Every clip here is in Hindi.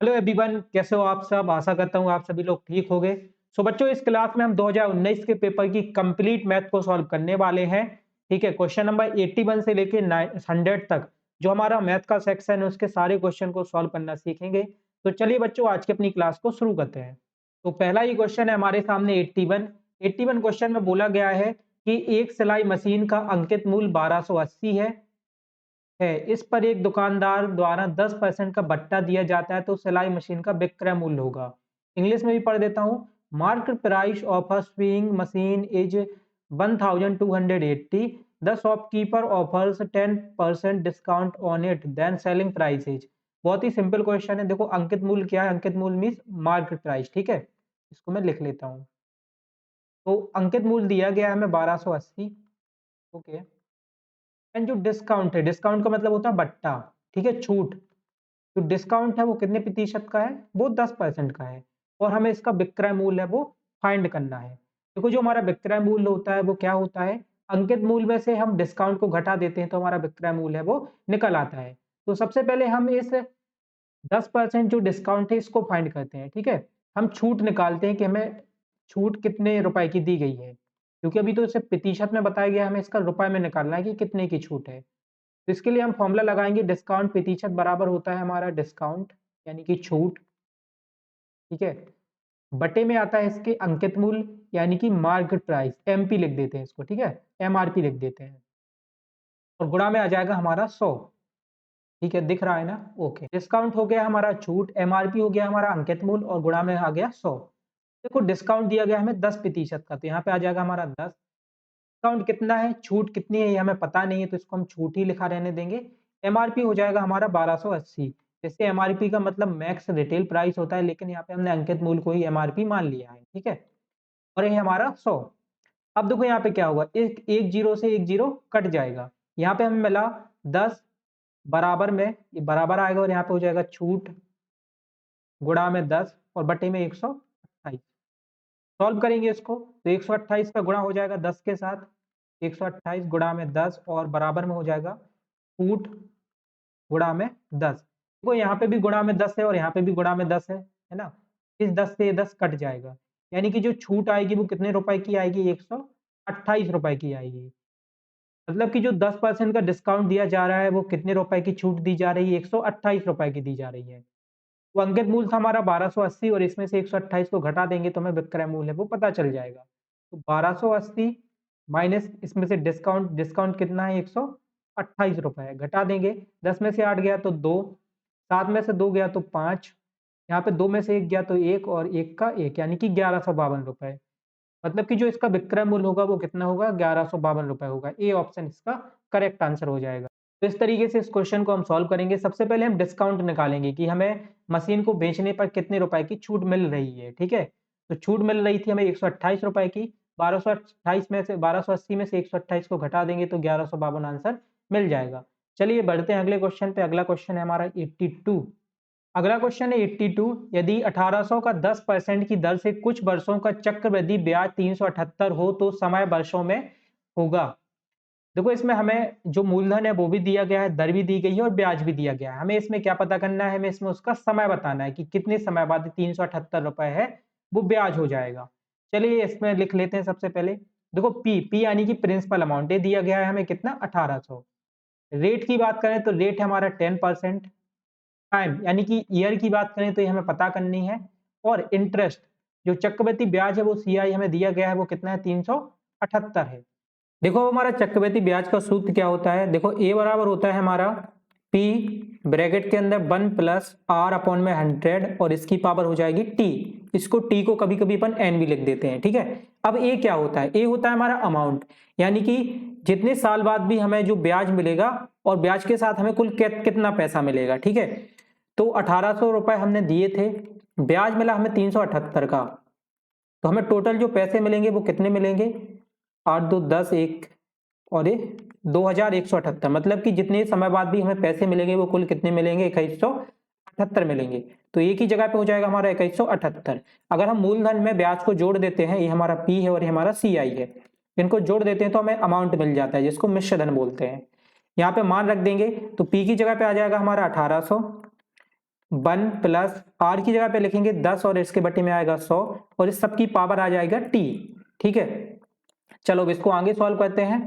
हेलो एवरीवन, कैसे हो आप सब? आशा करता हूँ आप सभी लोग ठीक होंगे। सो बच्चों, इस क्लास में हम 2019 के पेपर की कंप्लीट मैथ को सॉल्व करने वाले हैं। ठीक है, क्वेश्चन नंबर 81 से लेके 100 तक जो हमारा मैथ का सेक्शन है उसके सारे क्वेश्चन को सॉल्व करना सीखेंगे। तो चलिए बच्चों, आज की अपनी क्लास को शुरू करते हैं। तो पहला ही क्वेश्चन है हमारे सामने 81 क्वेश्चन में बोला गया है कि एक सिलाई मशीन का अंकित मूल्य 1280 है। इस पर एक दुकानदार द्वारा 10% का बट्टा दिया जाता है तो सिलाई मशीन का विक्रय मूल्य होगा। इंग्लिश में भी पढ़ देता हूँ। Market price of a swing machine is 1280। The shopkeeper offers 10% discount on it, then selling price is. बहुत ही सिंपल क्वेश्चन है। देखो अंकित मूल्य क्या है? अंकित मूल्य मीन्स मार्केट प्राइस। ठीक है, इसको मैं लिख लेता हूँ। तो अंकित मूल्य दिया गया है हमें 1280। ओके, एंड जो डिस्काउंट है, डिस्काउंट का मतलब होता है बट्टा। ठीक है, छूट। जो डिस्काउंट है वो कितने प्रतिशत का है? वो 10% का है। और हमें इसका विक्रय मूल्य है वो फाइंड करना है। देखो जो हमारा विक्रय मूल्य होता है वो क्या होता है? अंकित मूल्य में से हम डिस्काउंट को घटा देते हैं तो हमारा विक्रय मूल्य है वो निकल आता है। तो सबसे पहले हम इस 10% जो डिस्काउंट है इसको फाइंड करते हैं। ठीक है, हम छूट निकालते हैं कि हमें छूट कितने रुपए की दी गई है, क्योंकि अभी तो इसे प्रतिशत में बताया गया है, हमें इसका रुपए में निकालना है कि कितने की छूट है। तो इसके लिए हम फॉर्मूला लगाएंगे, डिस्काउंट प्रतिशत बराबर होता है हमारा डिस्काउंट यानी कि छूट। ठीक है, बटे में आता है इसके अंकित मूल्य यानी कि मार्केट प्राइस, एमपी लिख देते हैं इसको। ठीक है, एमआरपी लिख देते हैं। और गुणा में आ जाएगा हमारा 100। ठीक है, दिख रहा है ना? ओके, डिस्काउंट हो गया हमारा छूट, एमआरपी हो गया हमारा अंकित मूल्य और गुणा में आ गया 100। देखो डिस्काउंट दिया गया हमें 10% का, तो यहाँ पे आ जाएगा हमारा 10। डिस्काउंट कितना है, छूट कितनी है ये हमें पता नहीं है, तो इसको हम छूट ही लिखा रहने देंगे। एमआरपी हो जाएगा हमारा 1280। जैसे एमआरपी का मतलब मैक्स रिटेल प्राइस होता है, लेकिन यहाँ पे हमने अंकित मूल्य को ही एमआरपी मान लिया है। ठीक है, और ये हमारा 100। अब देखो यहाँ पे क्या होगा, एक जीरो से एक जीरो कट जाएगा। यहाँ पे हमें मिला 10, बराबर में ये बराबर आएगा और यहाँ पे हो जाएगा छूट गुणा में 10 और बटे में 128। सॉल्व करेंगे इसको तो 128 का गुणा हो जाएगा 10 के साथ। 128 गुणा में 10 और बराबर में हो जाएगा छूट गुणा में 10। देखो यहाँ पे भी गुणा में 10 है और यहाँ पे भी गुणा में 10 है ना? इस 10 से ये 10 कट जाएगा, यानी कि जो छूट आएगी वो कितने रुपए की आएगी? 128 रुपए की आएगी। मतलब कि जो 10% का डिस्काउंट दिया जा रहा है वो कितने रुपए की छूट दी जा रही है? 128 रुपए की दी जा रही है। तो अंकित मूल्य था हमारा 1280 और इसमें से 128 को घटा देंगे तो हमें विक्रय मूल्य है वो पता चल जाएगा। तो 1280 माइनस इसमें से डिस्काउंट, डिस्काउंट कितना है? 128 रुपए है। घटा देंगे, 10 में से 8 गया तो 2, 7 में से 2 गया तो 5, यहाँ पे 2 में से 1 गया तो 1 और 1 का 1 यानी कि 1152 रुपए। मतलब कि जो इसका विक्रय मूल्य होगा वो कितना होगा? 1152 रुपए होगा। ए ऑप्शन इसका करेक्ट आंसर हो जाएगा। तो इस तरीके से इस क्वेश्चन को हम सॉल्व करेंगे। सबसे पहले हम डिस्काउंट निकालेंगे कि हमें मशीन को बेचने पर कितने रुपए की छूट मिल रही है। ठीक है, तो छूट मिल रही थी हमें 128 रुपए की। 1228 में से 1280 में से 128 को घटा देंगे तो 1152 आंसर मिल जाएगा। चलिए बढ़ते हैं अगले क्वेश्चन पे। अगला क्वेश्चन है हमारा 82। अगला क्वेश्चन है 82। यदि 1800 का 10% की दर से कुछ वर्षों का चक्रवृद्धि ब्याज 378 हो तो समय वर्षों में होगा। देखो इसमें हमें जो मूलधन है वो भी दिया गया है, दर भी दी गई है और ब्याज भी दिया गया है। हमें इसमें क्या पता करना है? हमें इसमें उसका समय बताना है कि कितने समय बाद 378 रुपए है वो ब्याज हो जाएगा। चलिए इसमें लिख लेते हैं सबसे पहले। देखो पी यानी कि प्रिंसिपल अमाउंट, ये दिया गया है हमें कितना? 1800। रेट की बात करें तो रेट है हमारा 10%। टाइम यानी कि ईयर की बात करें तो ये हमें पता करनी है। और इंटरेस्ट जो चक्रवृद्धि ब्याज है वो सीआई हमें दिया गया है वो कितना है? 378 है। देखो हमारा चक्रवृद्धि ब्याज का सूत्र क्या होता है? देखो ए बराबर होता है हमारा पी ब्रैकेट के अंदर 1 प्लस आर अपॉन में 100 और इसकी पावर हो जाएगी टी। इसको टी को कभी कभी अपन एन भी लिख देते हैं। ठीक है, अब ए क्या होता है? ए होता है हमारा अमाउंट, यानी कि जितने साल बाद भी हमें जो ब्याज मिलेगा और ब्याज के साथ हमें कुल कितना पैसा मिलेगा। ठीक है, तो 1800 रुपए हमने दिए थे, ब्याज मिला हमें 378 का, तो हमें टोटल जो पैसे मिलेंगे वो कितने मिलेंगे? 8 2 10 1 और ये 2178। मतलब कि जितने समय बाद भी हमें पैसे मिलेंगे वो कुल कितने मिलेंगे? 2178 मिलेंगे। तो एक ही जगह पे हो जाएगा हमारा 2178। अगर हम मूलधन में ब्याज को जोड़ देते हैं, ये हमारा पी है और ये हमारा सी आई है, इनको जोड़ देते हैं तो हमें अमाउंट मिल जाता है जिसको मिश्र धन बोलते हैं। यहाँ पे मान रख देंगे तो पी की जगह पे आ जाएगा हमारा 1800 1 प्लस आर की जगह पे लिखेंगे 10 और इसके बटे में आएगा 100 और इस सब की पावर आ जाएगा टी। ठीक है, चलो अब इसको आगे सॉल्व करते हैं।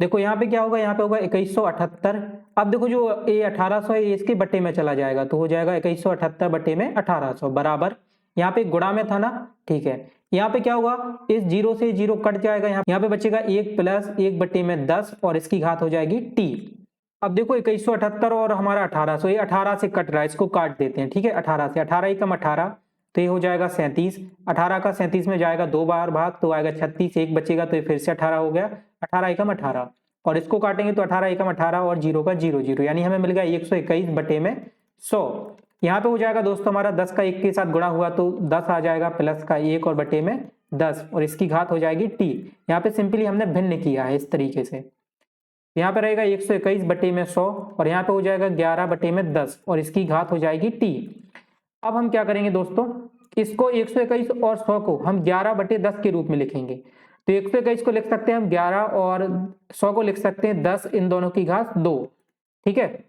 देखो यहाँ पे क्या होगा, यहाँ पे होगा 2178। अब देखो जो ये 1800 है ये इसके बटे में चला जाएगा तो हो जाएगा 2178 बटे में 1800 बराबर, यहाँ पे गुणा में था ना, ठीक है। यहाँ पे क्या होगा, इस जीरो से जीरो कट जाएगा, यहाँ पे बचेगा 1 प्लस 1 बटे में 10 और इसकी घात हो जाएगी टी। अब देखो 2178 और हमारा 1800, ये 18 से कट रहा है, इसको काट देते हैं। ठीक है, 18 से 18 एकम 18 तो ये हो जाएगा 37। 18 का 37 में जाएगा 2 बार भाग तो आएगा 36, एक बचेगा तो ये फिर से 18 हो गया। 18 एकम 18 और इसको काटेंगे तो 18 एकम 18 और जीरो का जीरो जीरो, यानी हमें मिल गया 121 बटे में 100। यहाँ पे हो जाएगा दोस्तों हमारा 10 का 1 के साथ गुणा हुआ तो 10 आ जाएगा प्लस का 1 और बटे में 10 और इसकी घात हो जाएगी टी। यहाँ पे सिंपली हमने भिन्न किया है इस तरीके से। यहाँ पे रहेगा 121 बटे में 100 और यहाँ पे हो जाएगा 11 बटे में 10 और इसकी घात हो जाएगी टी। अब हम क्या करेंगे दोस्तों, इसको 121 और 100 को हम 11 बटे 10 के रूप में लिखेंगे। तो 121 को लिख सकते हैं हम 11 और 100 को लिख सकते हैं 10, इन दोनों की घात 2। ठीक है,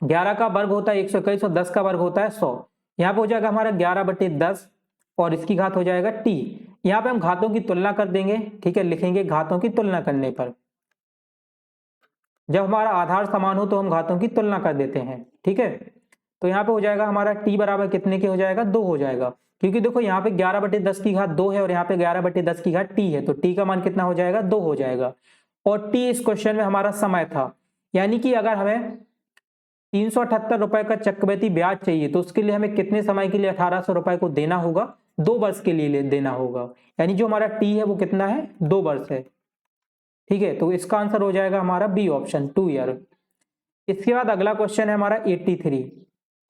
11 का वर्ग होता है 121 और 10 का वर्ग होता है 100। यहाँ पे हो जाएगा हमारा 11 बटे 10 और इसकी घात हो जाएगा टी। यहाँ पे हम घातों की तुलना कर देंगे। ठीक है, लिखेंगे घातों की तुलना करने पर, जब हमारा आधार समान हो तो हम घातों की तुलना कर देते हैं। ठीक है, तो यहाँ पे हो जाएगा हमारा t बराबर कितने के हो जाएगा, 2 हो जाएगा, क्योंकि देखो यहाँ पे 11 बटे 10 की घात 2 है और यहाँ पे 11 बटे 10 की घात t है, तो t का मान कितना हो जाएगा, 2 हो जाएगा। और t इस क्वेश्चन में हमारा समय था, यानी कि अगर हमें 378 रुपए का चक्रवृद्धि ब्याज चाहिए तो उसके लिए हमें कितने समय के लिए 1800 रुपए को देना होगा, 2 वर्ष के लिए देना होगा, यानी जो हमारा t है वो कितना है, 2 वर्ष है। ठीक है, तो इसका आंसर हो जाएगा हमारा बी ऑप्शन, 2 ईयर। इसके बाद अगला क्वेश्चन है हमारा 83।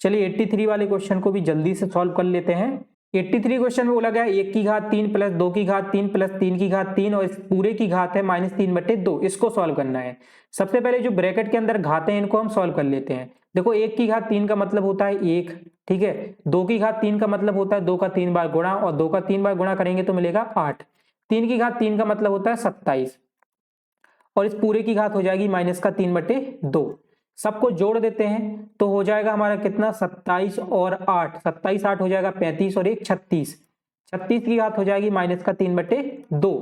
चलिए 83 वाले क्वेश्चन को भी जल्दी से सॉल्व कर लेते हैं। 83 क्वेश्चन में बोला गया 1 की घात 3 प्लस 2 की घात 3 प्लस 3 की घात 3 और इस पूरे की घात है -3 बटे 2, इसको सॉल्व करना है। सबसे पहले जो ब्रैकेट के अंदर घातें हैं इनको हम सॉल्व कर लेते हैं। देखो 1 की घात 3 का मतलब होता है 1, ठीक है, 2 की घात 3 का मतलब होता है 2 का 3 बार गुणा और 2 का 3 बार गुणा करेंगे तो मिलेगा 8। 3 की घात 3 का मतलब होता है 27 और इस पूरे की घात हो जाएगी -3 बटे 2। सबको जोड़ देते हैं तो हो जाएगा हमारा कितना, 27 और 8, 27 8 हो जाएगा 35 और 1 36, 36 की घात हो जाएगी -3 बटे 2।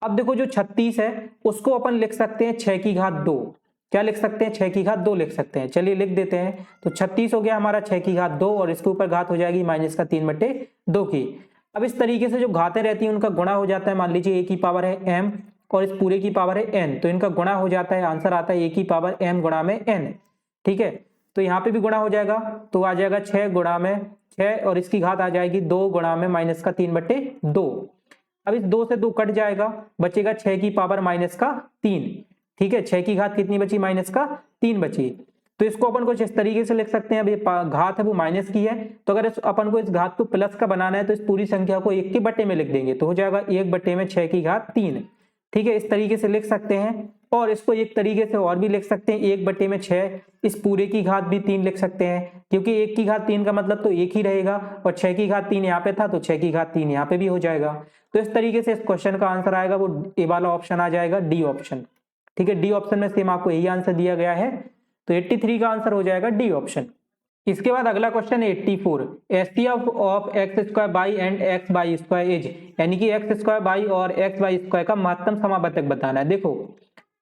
अब देखो जो 36 है उसको अपन लिख सकते हैं 6 की घात 2। क्या लिख सकते हैं, 6 की घात 2 लिख सकते हैं। चलिए लिख देते हैं, तो 36 हो गया हमारा 6 की घात 2 और इसके ऊपर घात हो जाएगी -3 बटे 2 की। अब इस तरीके से जो घातें रहती हैं उनका गुणा हो जाता है। मान लीजिए a की पावर है m और इस पूरे की पावर है n, तो इनका गुणा हो जाता है, आंसर आता है a की पावर m गुणा में n। ठीक है, तो यहाँ पे भी गुणा हो जाएगा तो आ जाएगा 6 गुणा में 6 और इसकी घात आ जाएगी 2 गुणा में -3 बटे 2। अब इस 2 से 2 कट जाएगा, बचेगा 6 की पावर -3। ठीक है, 6 की घात कितनी बची, -3 बची। तो इसको अपन कुछ इस तरीके से लिख सकते हैं। अब ये घात है वो माइनस की है, तो अगर अपन को इस घात को प्लस का बनाना है तो इस पूरी संख्या को 1 के बटे में लिख देंगे तो हो जाएगा 1 बटे में 6 की घात 3। ठीक है, इस तरीके से लिख सकते हैं। और इसको एक तरीके से और भी लिख सकते हैं, 1 बटे में 6, इस पूरे की घात भी 3 लिख सकते हैं, क्योंकि 1 की घात 3 का मतलब तो 1 ही रहेगा और 6 की घात 3 यहाँ पे था तो 6 की घात 3 यहाँ पे भी हो जाएगा। तो इस तरीके से इस क्वेश्चन का आंसर आएगा वो ए वाला ऑप्शन आ जाएगा, डी ऑप्शन। ठीक है, डी ऑप्शन में सेम आपको यही आंसर दिया गया है, तो 83 का आंसर हो जाएगा डी ऑप्शन। इसके बाद अगला क्वेश्चन है 84। HCF of x square by and x by square is, यानी कि एक्स स्क्वायर बाई और एक्स बाई स्क्वायर का महत्तम समावर्तक बताना है। देखो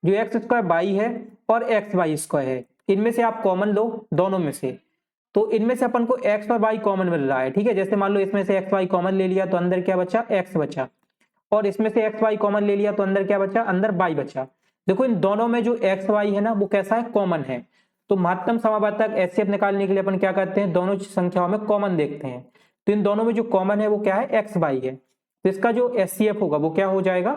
जो एक्स स्क्वायर बाई है और एक्स बाई स्क्वायर है, इनमें से आप कॉमन लो दोनों में से, तो इनमें से अपन को एक्स और बाई कॉमन मिल रहा है। ठीक है, जैसे मान लो इसमें से एक्स वाई कॉमन ले लिया तो अंदर क्या बचा, एक्स बचा, और इसमें से एक्स वाई कॉमन ले लिया तो अंदर क्या बचा, अंदर बाई बचा। देखो इन दोनों में जो एक्स वाई है ना वो कैसा है, कॉमन है। तो महत्तम समावर्तक एचसीएफ निकालने के लिए अपन क्या करते हैं, दोनों संख्याओं में कॉमन देखते हैं। तो इन दोनों में जो कॉमन है वो क्या है, एक्स बाई है, तो इसका जो एचसीएफ होगा वो क्या हो जाएगा,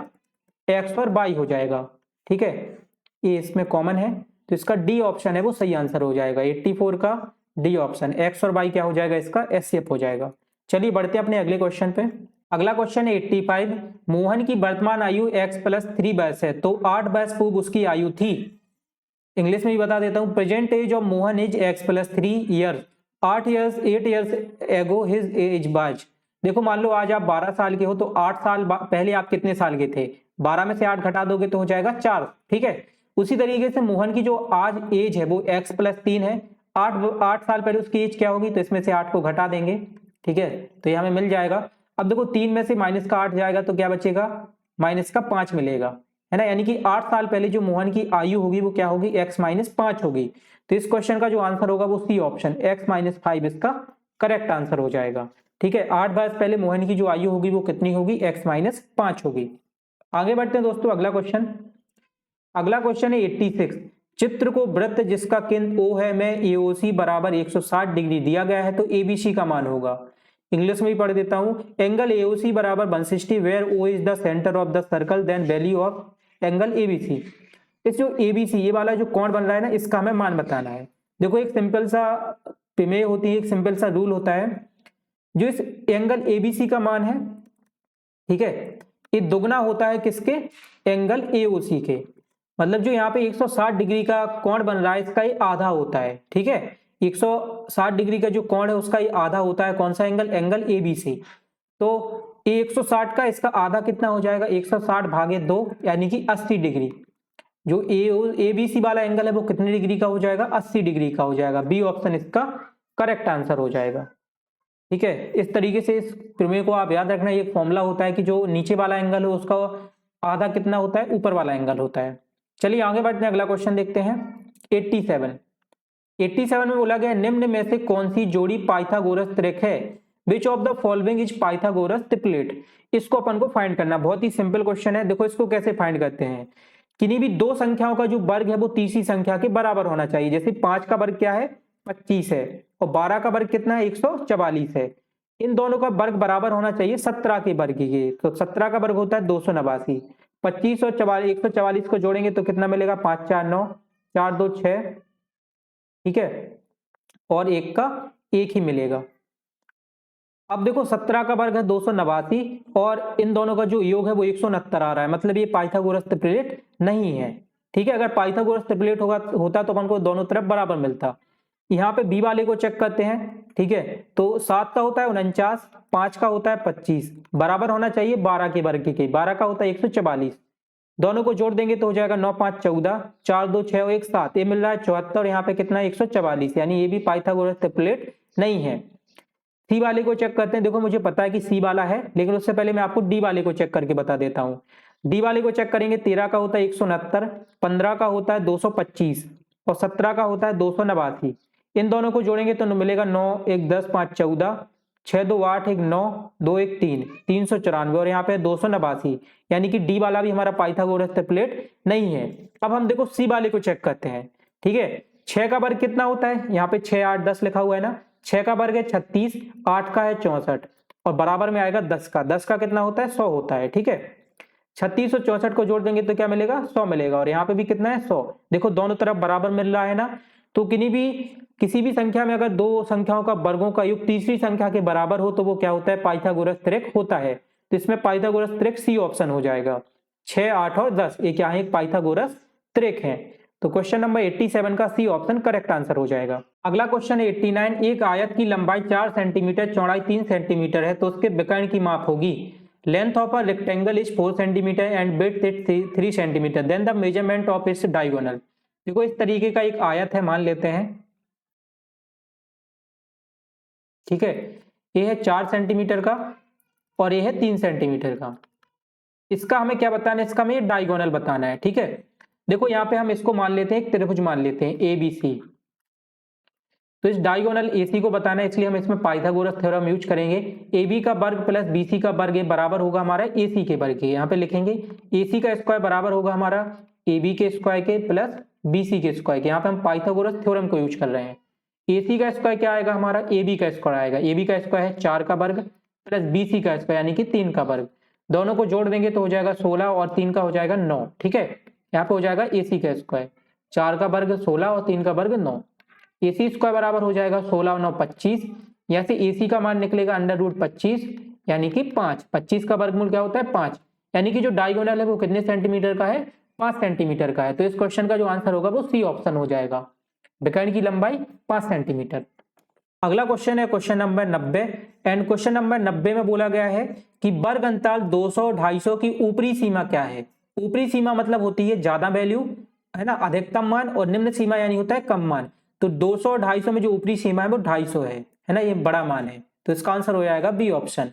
एक्स और बाई हो जाएगा। ठीक है, ये इसमें कॉमन है तो इसका डी ऑप्शन है वो सही आंसर हो जाएगा। 84 का डी ऑप्शन, एक्स और बाई क्या हो जाएगा, इसका एचसीएफ हो जाएगा। चलिए बढ़ते हैं अपने अगले क्वेश्चन पे। अगला क्वेश्चन है 85। मोहन की वर्तमान आयु x + 3 वर्ष है, तो 8 वर्ष पूर्व उसकी आयु थी। इंग्लिश में भी बता देता हूं, present age of Mohan is x + 3 year, 8 years ago his age was. देखो मान लो आज आप 12 साल के हो तो 8 साल पहले आप कितने साल के थे, 12 में से 8 घटा दोगे तो हो जाएगा 4। ठीक है, उसी तरीके से मोहन की जो आज एज है वो x + 3 है, 8 साल पहले उसकी एज क्या होगी, तो इसमें से 8 को घटा देंगे, ठीक है, तो ये हमें मिल जाएगा। अब देखो 3 में से माइनस का 8 जाएगा तो क्या बचेगा, माइनस का 5 मिलेगा, है ना, यानी कि 8 साल पहले जो मोहन की आयु होगी वो क्या होगी, x माइनस 5 होगी। तो इस क्वेश्चन का जो आंसर होगा वो सी ऑप्शन x माइनस 5 इसका करेक्ट आंसर हो जाएगा, ठीक है। 8 वर्ष पहले मोहन की जो आयु होगी वो कितनी होगी, x माइनस 5 होगी। आगे बढ़ते हैं दोस्तों, अगला क्वेश्चन है 86। चित्र को वृत्त जिसका केंद्र O है में AOC बराबर 160 डिग्री दिया गया है, तो ABC का मान होगा। इंग्लिश में भी पढ़ देता हूं, एंगल AOC बराबर 160 where O is the centre of the circle then value of angle ABC। इस जो ABC ये वाला जो कोण बन रहा है ना, इसका हमें मान बताना है। देखो एक सिंपल सा प्रमेय होती है, एक सिंपल सा रूल होता है, जो इस एंगल ABC का मान है, ठीक है, ये दुगना होता है किसके, एंगल AOC के। मतलब जो यहाँ पे 160 डिग्री का कोण बन रहा है इसका ये आधा होता है, ठीक है, 160 डिग्री का जो कोण है उसका ये आधा होता है, कौन सा एंगल, एंगल ABC। तो ये 160 का इसका आधा कितना हो जाएगा, 160 भागे 2 यानी कि 80 डिग्री। जो ABC वाला एंगल है वो कितने डिग्री का हो जाएगा, 80 डिग्री का हो जाएगा। बी ऑप्शन इसका करेक्ट आंसर हो जाएगा, ठीक है। इस तरीके से इस प्रमेय को आप याद रखना, ये फॉर्मूला होता है कि जो नीचे वाला एंगल है उसका आधा कितना होता है, ऊपर वाला एंगल होता है। चलिए आगे बढ़ते हैं, अगला क्वेश्चन देखते हैं 87 में बोला गया निम्न में से कौन सी जोड़ी पाइथागोरस त्रिक है, which of the following is Pythagoras triplet. इसको अपन को फाइंड करना, बहुत ही सिंपल क्वेश्चन है। देखो इसको कैसे फाइंड करते हैं, किन्हीं भी दो संख्याओं का जो वर्ग है वो तीसरी संख्या के बराबर होना चाहिए। जैसे 5 का वर्ग क्या है, 25 है, और 12 का वर्ग कितना है, 144 है। इन दोनों का वर्ग बराबर होना चाहिए 17 के वर्ग के, तो 17 का वर्ग होता है 289। 25 और 144 को जोड़ेंगे तो कितना मिलेगा, 5 4 9, 4 2 6, ठीक है, और एक का एक ही मिलेगा। अब देखो 17 का वर्ग है 289 और इन दोनों का जो योग है वो 169 आ रहा है, मतलब ये पाइथागोरस ट्रिपलेट नहीं है, ठीक है। अगर पाइथागोरस ट्रिपलेट होता तो अपन को दोनों तरफ बराबर मिलता। यहाँ पे बी वाले को चेक करते हैं, ठीक है, तो 7 का होता है 49, 5 का होता है 25, बराबर होना चाहिए 12 के वर्ग के, 12 का होता है 144। दोनों को जोड़ देंगे तो हो जाएगा 9 5 14, 4 2 6 और 1 7, ये मिल रहा है 74, यहाँ पे कितना है 144, यानी ये भी पाइथागोरस ट्रिपलेट नहीं है। सी वाले को चेक करते हैं। देखो मुझे पता है कि सी वाला है, लेकिन उससे पहले मैं आपको डी वाले को चेक करके बता देता हूं। डी वाले को चेक करेंगे, 13 का होता है 169, 15 का होता है 225 और 17 का होता है 289। इन दोनों को जोड़ेंगे तो मिलेगा 9 1 10 5 14, 6 2 8 1 9 2 1 3, 394 और यहाँ पे 289, यानी कि डी वाला भी हमारा पाइथागोरस ट्रिपलेट नहीं है। अब हम देखो सी वाले को चेक करते हैं, ठीक है। 6 का वर्ग कितना होता है, यहाँ पे 6 8 10 लिखा हुआ है ना, 6 का वर्ग है 36, 8 का है 64 और बराबर में आएगा 10 का। 10 का कितना होता है, 100 होता है, ठीक है। 36 और 64 को जोड़ देंगे तो क्या मिलेगा, 100 मिलेगा और यहाँ पे भी कितना है 100। देखो दोनों तरफ बराबर मिल रहा है ना, तो किसी भी संख्या में अगर दो संख्याओं का वर्गों का योग तीसरी संख्या के बराबर हो तो वो क्या होता है, पाइथागोरस त्रिक होता है। तो इसमें पाइथागोरस त्रिक सी ऑप्शन हो जाएगा। 6 8 और 10 ये क्या है, एक पाइथागोरस त्रिक है। तो क्वेश्चन नंबर 87 का सी ऑप्शन करेक्ट आंसर हो जाएगा। अगला क्वेश्चन है 89। एक आयत की लंबाई 4 सेंटीमीटर, चौड़ाई 3 सेंटीमीटर है, तो उसके विकर्ण की माप होगी। Length of a rectangle is 4 centimetre and width is 3 centimetre, then the measurement of its diagonal. देखो इस तरीके का एक आयत है, मान लेते हैं, ठीक है, ये है 4 सेंटीमीटर का और ये है 3 सेंटीमीटर का। इसका हमें क्या बताना है, इसका हमें डायगोनल बताना है, ठीक है। देखो यहाँ पे हम इसको मान लेते हैं, एक त्रिभुज मान लेते हैं ABC। तो इस डायगोनल AC को बताना है, इसलिए हम इसमें पाइथागोरस थ्योरम यूज करेंगे। AB का वर्ग प्लस BC का वर्ग बराबर होगा हमारा AC के वर्ग के। यहाँ पे लिखेंगे AC का स्क्वायर बराबर होगा हमारा AB के स्क्वायर के प्लस BC के स्क्वायर के। यहाँ पे हम पाइथागोरस थ्योरम को यूज कर रहे हैं। AC का स्क्वायर क्या आएगा हमारा, AB का स्क्वायर आएगा। AB का स्क्वायर है 4 का वर्ग प्लस BC का स्क्वायर यानी कि 3 का वर्ग। दोनों को जोड़ देंगे तो हो जाएगा 16 और 3 का हो जाएगा 9, ठीक है। यहाँ पे हो जाएगा AC का स्क्वायर, 4 का वर्ग 16 और 3 का वर्ग 9। AC स्क्वायर बराबर हो जाएगा 16 और 9 25, यहाँ से AC का मान निकलेगा √25 यानी कि 5। 25 का वर्गमूल क्या होता है 5, यानी कि जो डायगोनल है वो कितने सेंटीमीटर का है, 5 सेंटीमीटर का है। तो इस क्वेश्चन का जो आंसर होगा वो सी ऑप्शन हो जाएगा, विकर्ण की लंबाई 5 सेंटीमीटर। अगला क्वेश्चन है question number 90 and question number 90 में बोला गया है कि वर्ग अंतराल 200 250 की ऊपरी सीमा क्या है। ऊपरी सीमा मतलब होती है ज्यादा वैल्यू, है ना, अधिकतम मान, और निम्न सीमा यानी होता है कम मान। तो 200 और 250 में जो ऊपरी सीमा है वो 250 है ना, ये बड़ा मान है, तो इसका आंसर हो जाएगा बी ऑप्शन।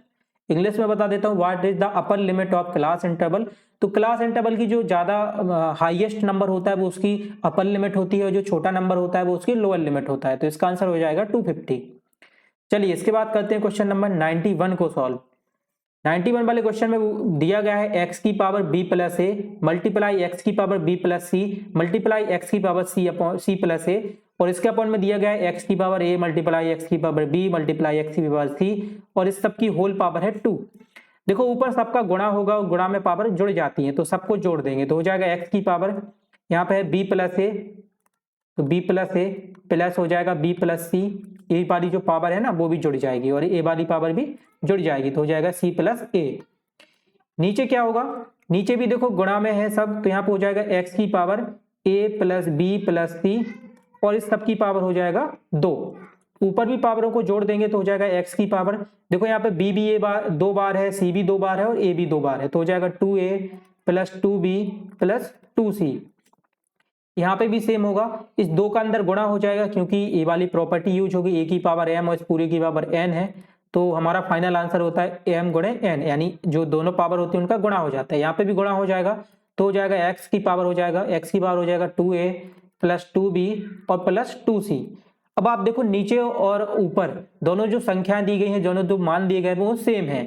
इंग्लिश में बता देता हूँ, what is the upper limit of class interval. तो क्लास इंटरवल की जो ज्यादा हाईएस्ट नंबर होता है वो उसकी अपर लिमिट होती है, और जो छोटा नंबर होता है वो उसकी लोअर लिमिट होता है, तो इसका आंसर हो जाएगा 250। चलिए इसके बाद करते हैं क्वेश्चन नंबर 91 को सॉल्व। 91 वाले क्वेश्चन में दिया गया है x की power b plus A multiply x की power b plus C multiply x की पावर सी प्लस ए, और इसके अपॉन में दिया गया है x की पावर a मल्टीप्लाई एक्स की पावर b मल्टीप्लाई एक्स की पावर सी, और इस सब की होल पावर है 2। देखो ऊपर सबका गुणा होगा और गुणा में पावर जुड़ जाती है, तो सबको जोड़ देंगे तो हो जाएगा x की पावर, यहाँ पे है b प्लस ए, तो b प्लस ए प्लस हो जाएगा b प्लस सी, ए वाली जो पावर है ना वो भी जुड़ जाएगी और ए वाली पावर भी जुड़ जाएगी, तो हो जाएगा c प्लस ए। नीचे क्या होगा, नीचे भी देखो गुणा में है सब, तो यहाँ पे हो जाएगा x की power a plus B plus C, और इस सब की पावर हो जाएगा 2। ऊपर भी पावरों को जोड़ देंगे तो हो जाएगा x की पावर, देखो यहाँ पे b भी दो बार है, c भी 2 बार है और a भी 2 बार है, तो हो जाएगा 2a plus 2b plus 2c। यहाँ पे भी सेम होगा, इस 2 का अंदर गुणा हो जाएगा क्योंकि ए वाली प्रॉपर्टी यूज होगी, ए की पावर m और इस पूरी की पावर n है, तो हमारा फाइनल आंसर होता है m गुणे n, यानी जो दोनों पावर होती है उनका गुणा हो जाता है। यहाँ पे भी गुणा हो जाएगा तो हो जाएगा x की पावर हो जाएगा, x की पावर हो जाएगा 2a प्लस 2b और प्लस 2c। अब आप देखो नीचे और ऊपर दोनों जो संख्याएं दी गई हैं, दोनों जो मान दिए गए वो सेम है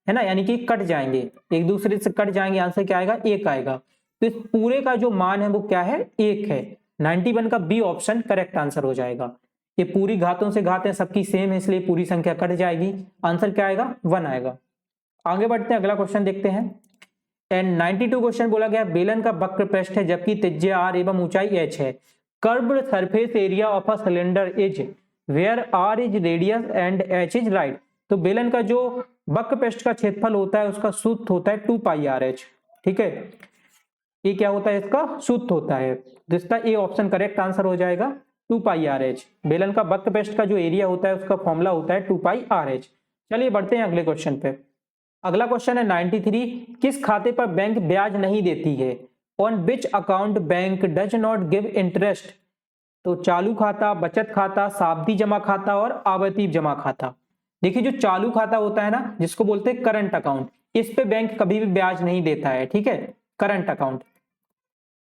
ना, यानी कि कट जाएंगे, एक दूसरे से कट जाएंगे, आंसर क्या आएगा 1 आएगा। तो इस पूरे का जो मान है वो क्या है 1 है, 91 का बी ऑप्शन करेक्ट आंसर हो जाएगा। ये पूरी घातों से घातें सबकी सेम है इसलिए पूरी संख्या कट जाएगी, आंसर क्या आएगा 1 आएगा। आगे बढ़ते हैं, अगला क्वेश्चन देखते हैं। एंड 92 क्वेश्चन बोला गया बेलन का वक्र पृष्ठ है जबकि त्रिज्या r एवं ऊंचाई h है। Curved surface area of a cylinder is where r is radius and h is right. तो बेलन का जो वक्र पृष्ठ का क्षेत्रफल होता है उसका सूत्र होता है 2 पाई r h, ठीक है, ये क्या होता है इसका सूत्र होता है, तो इसका ए ऑप्शन करेक्ट आंसर हो जाएगा 2 पाई आर एच। बेलन का वक्र पृष्ठ का जो एरिया होता है उसका फॉर्मूला होता है 2 पाई आर एच। चलिए बढ़ते हैं अगले क्वेश्चन पे। अगला क्वेश्चन है 93, किस खाते पर बैंक ब्याज नहीं देती है, on which account bank does not give interest. तो चालू खाता, बचत खाता, सावधि जमा खाता और आवर्ती जमा खाता। देखिए जो चालू खाता होता है ना जिसको बोलते हैं करंट अकाउंट, इस पे बैंक कभी भी ब्याज नहीं देता है, ठीक है, करंट अकाउंट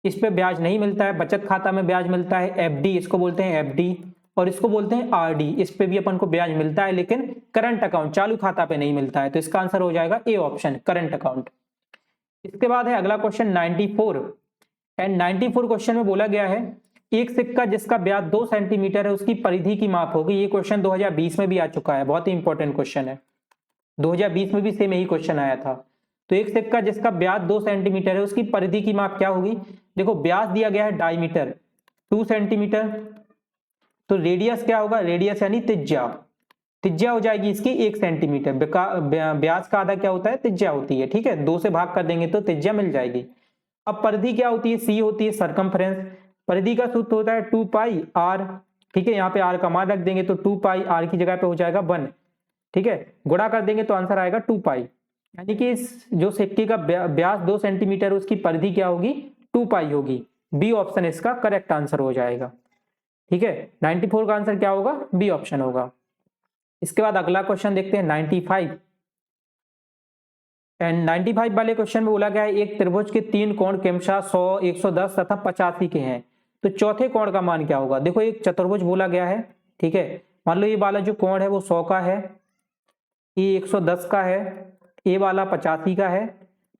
इस पे ब्याज नहीं मिलता है। बचत खाता में ब्याज मिलता है, एफडी इसको बोलते हैं एफडी, और इसको बोलते हैं आरडी, इस पे भी अपन को ब्याज मिलता है, लेकिन करंट अकाउंट चालू खाता पे नहीं मिलता है, तो इसका आंसर हो जाएगा ए ऑप्शन करंट अकाउंट। इसके बाद है अगला क्वेश्चन 94, एंड 94 क्वेश्चन में बोला गया है एक सिक्का जिसका ब्याज 2 सेंटीमीटर है उसकी परिधि की माप होगी। ये क्वेश्चन 2020 में भी आ चुका है, बहुत ही इंपॉर्टेंट क्वेश्चन है, 2020 में भी सेम यही क्वेश्चन आया था। तो एक सिक्का जिसका ब्याज 2 सेंटीमीटर है उसकी परिधि की माप क्या होगी। देखो ब्याज दिया गया है डायमीटर 2 सेंटीमीटर, तो रेडियस क्या होगा, रेडियस यानी त्रिज्या, त्रिज्या हो जाएगी इसकी 1 सेंटीमीटर। ब्याज का आधा क्या होता है, त्रिज्या होती है, ठीक है, 2 से भाग कर देंगे तो त्रिज्या मिल जाएगी। अब परिधि क्या होती है, सी होती है सरकमफ्रेंस, परिधि का सूत्र होता है 2 पाई आर, ठीक है, यहाँ पे आर का मान रख देंगे तो 2 पाई आर की जगह पे हो जाएगा 1, ठीक है, गुणा कर देंगे तो आंसर आएगा 2 पाई, यानी कि इस जो सिक्के का ब्याज 2 सेंटीमीटर उसकी परिधि क्या होगी 2 पाई होगी। बी ऑप्शन इसका करेक्ट आंसर हो जाएगा, ठीक है, 94 का आंसर क्या होगा, बी ऑप्शन होगा। इसके बाद अगला क्वेश्चन देखते हैं 95, एंड 95 वाले क्वेश्चन में बोला गया है एक त्रिभुज के 3 कोण क्रमशः 100, 110 तथा 85 के हैं, तो चौथे कोण का मान क्या होगा। देखो एक चतुर्भुज बोला गया है, ठीक है, मान लो ये वाला जो कोण है वो 100 का है, ये 110 का है, ये वाला 85 का है,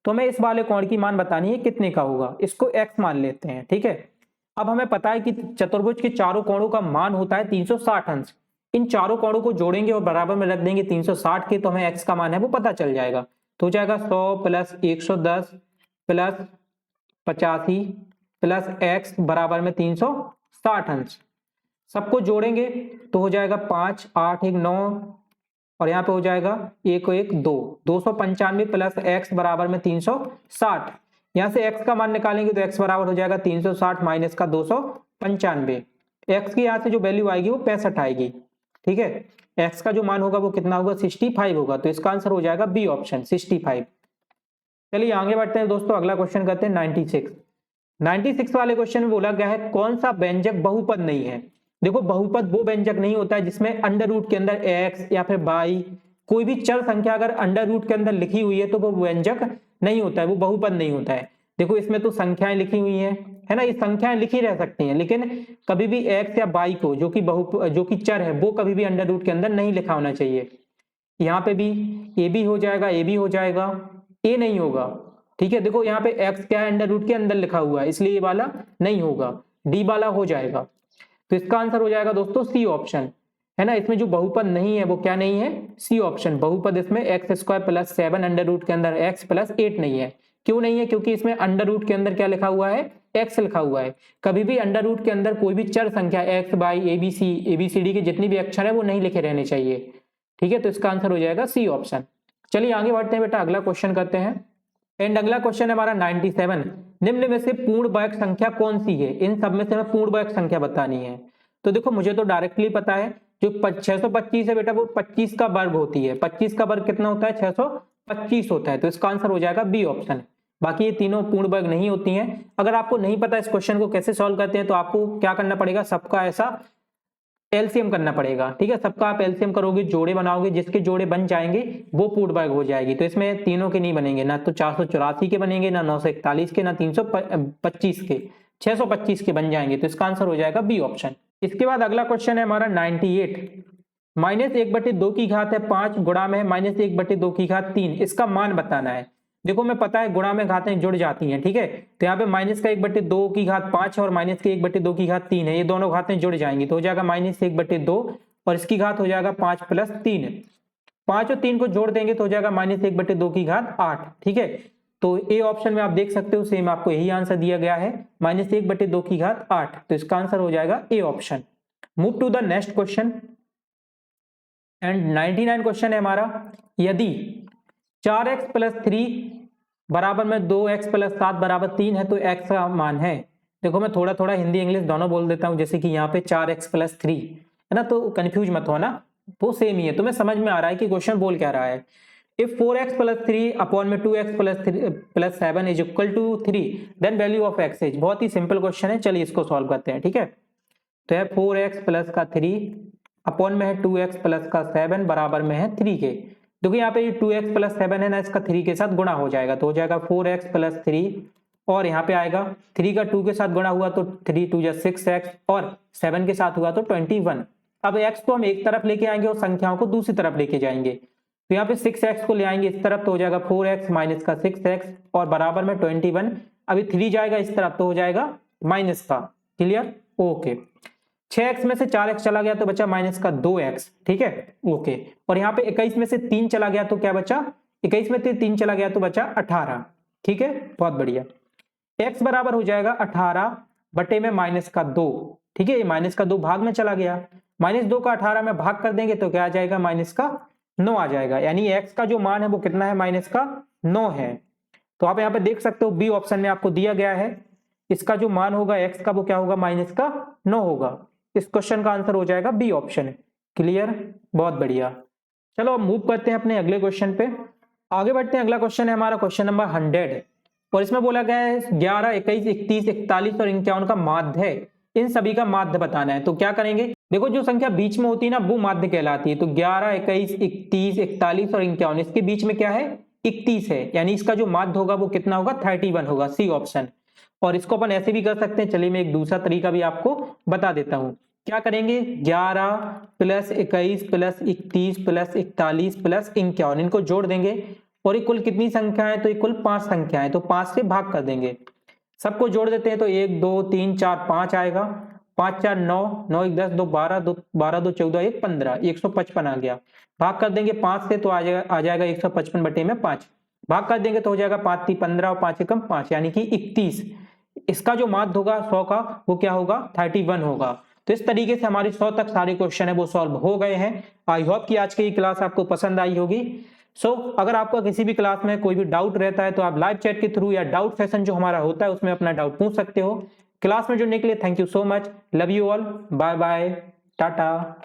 तो हमें इस वाले कोण की मान बतानी है कितने का होगा, इसको x मान लेते हैं, ठीक है। अब हमें पता है कि चतुर्भुज के चारों कोणों का मान होता है 360 अंश, इन चारों कोणों को जोड़ेंगे और बराबर में रख देंगे 360 के, तो हमें x का मान है वो पता चल जाएगा, तो हो जाएगा 100 प्लस 110 प्लस 85 प्लस x बराबर में 360 अंश, सबको जोड़ेंगे तो हो जाएगा 5, 8, 1, 9 और यहाँ पे हो जाएगा 1, 1, 2, 295 प्लस x बराबर में 360, यहाँ से x का मान निकालेंगे तो x बराबर हो जाएगा 360 माइनस का 295, x की यहाँ से जो वैल्यू आएगी वो 65 आएगी, ठीक है, x का जो मान होगा वो कितना होगा 65 होगा, तो इसका आंसर हो जाएगा बी ऑप्शन 65। चलिए आगे बढ़ते हैं दोस्तों, अगला क्वेश्चन करते हैं 96 वाले क्वेश्चन में बोला गया है कौन सा व्यंजक बहुपद नहीं है। देखो बहुपद वो व्यंजक नहीं होता है जिसमें अंडर रूट के अंदर x या फिर y कोई भी चर संख्या अगर अंडर रूट के अंदर लिखी हुई है तो वो व्यंजक नहीं होता है, वो बहुपद नहीं होता है। देखो इसमें तो संख्याएं लिखी हुई है ना, ये संख्याएं लिखी रह सकती हैं, लेकिन कभी भी x या y को जो कि चर है वो कभी भी अंडर रूट के अंदर नहीं लिखा होना चाहिए। यहाँ पे भी ए भी हो जाएगा, ए भी हो जाएगा, ए नहीं होगा, ठीक है। देखो यहाँ पे x क्या है, अंडर रूट के अंदर लिखा हुआ है, इसलिए ये वाला नहीं होगा, डी वाला हो जाएगा। तो इसका आंसर हो जाएगा दोस्तों सी ऑप्शन, है ना। इसमें जो बहुपद नहीं है वो क्या नहीं है, सी ऑप्शन। बहुपद इसमें x square plus 7 under root के अंदर x प्लस 8 नहीं है। क्यों नहीं है? क्योंकि इसमें अंडर रूट के अंदर क्या लिखा हुआ है, x लिखा हुआ है। कभी भी अंडर रूट के अंदर कोई भी चर संख्या x बाई एबीसीडी के जितनी भी अक्षर है वो नहीं लिखे रहने चाहिए, ठीक है। तो इसका आंसर हो जाएगा सी ऑप्शन। चलिए आगे बढ़ते हैं बेटा, अगला क्वेश्चन करते हैं। एंड अगला क्वेश्चन है हमारा 97। निम्न में से पूर्ण वर्ग संख्या कौन सी है? इन सब में से हमें पूर्ण वर्ग संख्या बतानी है। तो देखो मुझे तो डायरेक्टली पता है, जो 625 है बेटा वो 25 का वर्ग होती है। 25 का वर्ग कितना होता है? 625 होता है। तो इसका आंसर हो जाएगा बी ऑप्शन। बाकी ये तीनों पूर्ण वर्ग नहीं होती हैं। अगर आपको नहीं पता इस क्वेश्चन को कैसे सॉल्व करते हैं तो आपको क्या करना पड़ेगा, सबका ऐसा एलसीएम करना पड़ेगा, ठीक है। सबका आप एलसीएम करोगे, जोड़े बनाओगे, जिसके जोड़े बन जाएंगे वो पूर्ण वर्ग हो जाएगी। तो इसमें तीनों के नहीं बनेंगे, ना तो 484 के बनेंगे, ना 941 के, ना 325 के, 625 के बन जाएंगे। तो इसका आंसर हो जाएगा बी ऑप्शन। इसके बाद अगला क्वेश्चन है हमारा 98। -1/2 की घात है 5 गुणा में -1/2 की घात 3, इसका मान बताना है। देखो मैं पता है गुणा में घातें जुड़ जाती हैं, ठीक है। तो यहाँ पे -1/2 की घात 5 है और -1/2 की घात 3 है, ये दोनों घातें जुड़ जाएंगी तो हो जाएगा -1/2 और इसकी घात हो जाएगा 5 + 3। 5 और 3 को जोड़ देंगे तो हो जाएगा -1/2 की घात 8, ठीक है। तो ए ऑप्शन में आप देख सकते हो सेम आपको यही आंसर दिया गया है, -1/2 की घात 8। तो इसका आंसर हो जाएगा A option. Move to the next question. And 99 question है हमारा, यदि 4x + 3 बराबर में 2x + 7 बराबर 3 है तो x का मान है। देखो मैं थोड़ा थोड़ा हिंदी इंग्लिश दोनों बोल देता हूं, जैसे कि यहाँ पे 4x + 3 है ना, तो कंफ्यूज मत होना, वो सेम ही है। तुम्हें समझ में आ रहा है कि क्वेश्चन बोल क्या रहा है। इफ 4x + 3 अपॉन में 2x + 7 is equal to 3 then value of x इज। बहुत ही सिंपल क्वेश्चन है, चलिए इसको सॉल्व करते हैं, ठीक है। तो है 4x + का 3 अपॉन में है 2x + का 7 बराबर में है 3 के। देखो यहाँ पे 2x + 7 है ना, इसका 3 के साथ गुणा हो जाएगा तो हो जाएगा 4x + 3 और यहाँ पे आएगा 3 का 2 के साथ गुणा हुआ तो 3 2 जा 6x और 7 के साथ हुआ तो 21। अब x को हम एक तरफ लेके आएंगे और संख्याओं को दूसरी तरफ लेके जाएंगे। तो यहाँ पे 6x को ले आएंगे इस तरफ तो हो जाएगा 4x - का 6x और बराबर में 21। अभी 3 जाएगा इस तरफ तो हो जाएगा माइनस का। क्लियर? ओके। 6x में से 4x चला गया तो बचा माइनस का 2x, ठीक है, ओके। और यहाँ पे 21 में से 3 चला गया तो क्या बचा, 21 में से 3 चला गया तो बचा 18, ठीक है, बहुत बढ़िया। x बराबर हो जाएगा 18 बटे में -2, ठीक है। ये -2 भाग में चला गया, -2 का 18 में भाग कर देंगे तो क्या आ जाएगा, -9 आ जाएगा। यानी x का जो मान है वो कितना है, -9 है। तो आप यहाँ पे देख सकते हो बी ऑप्शन में आपको दिया गया है, इसका जो मान होगा x का वो क्या होगा, -9 होगा। इस क्वेश्चन का आंसर हो जाएगा बी ऑप्शन। क्लियर? बहुत बढ़िया। चलो अब मूव करते हैं अपने अगले क्वेश्चन पे, आगे बढ़ते हैं। अगला क्वेश्चन है हमारा क्वेश्चन नंबर 100 और इसमें बोला गया है 11, 21, 31, 41 और 51 का माध्य है, इन सभी का माध्य बताना है। तो क्या करेंगे, देखो जो संख्या बीच में होती है ना वो माध्य कहलाती है। तो 11, 21, 31, 41 और 51, इसके बीच में क्या है, 31 है, यानी इसका जो माध्य होगा वो कितना होगा, 31 होगा, सी ऑप्शन। और इसको अपन ऐसे भी कर सकते हैं, चलिए मैं एक दूसरा तरीका भी आपको बता देता हूं। क्या करेंगे, 11 + 21 + 31 + 41 + 51, इनको जोड़ देंगे और ये कुल कितनी संख्या है, तो ये कुल 5 संख्या है, तो 5 से भाग कर देंगे। सबको जोड़ देते हैं तो 1 2 3 4 5 आएगा, 5 4 9, 9 1 10, 2 12, 2 12 2 14, 1 15, 155 आ गया। भाग कर देंगे 5 से तो आ जाएगा 155 बटे में 5, भाग कर देंगे तो हो जाएगा 5 3 15 और 5 एकम 5 यानी कि 31। इसका जो माध्य होगा 100 का वो क्या होगा, 31 होगा। तो इस तरीके से हमारे 100 तक सारे क्वेश्चन है वो सॉल्व हो गए हैं। आई होप कि आज की क्लास आपको पसंद आई होगी। अगर आपका किसी भी क्लास में कोई भी डाउट रहता है तो आप लाइव चैट के थ्रू या डाउट सेशन जो हमारा होता है उसमें अपना डाउट पूछ सकते हो। क्लास में जुड़ने के लिए thank you so much, love you all, bye bye, Tata.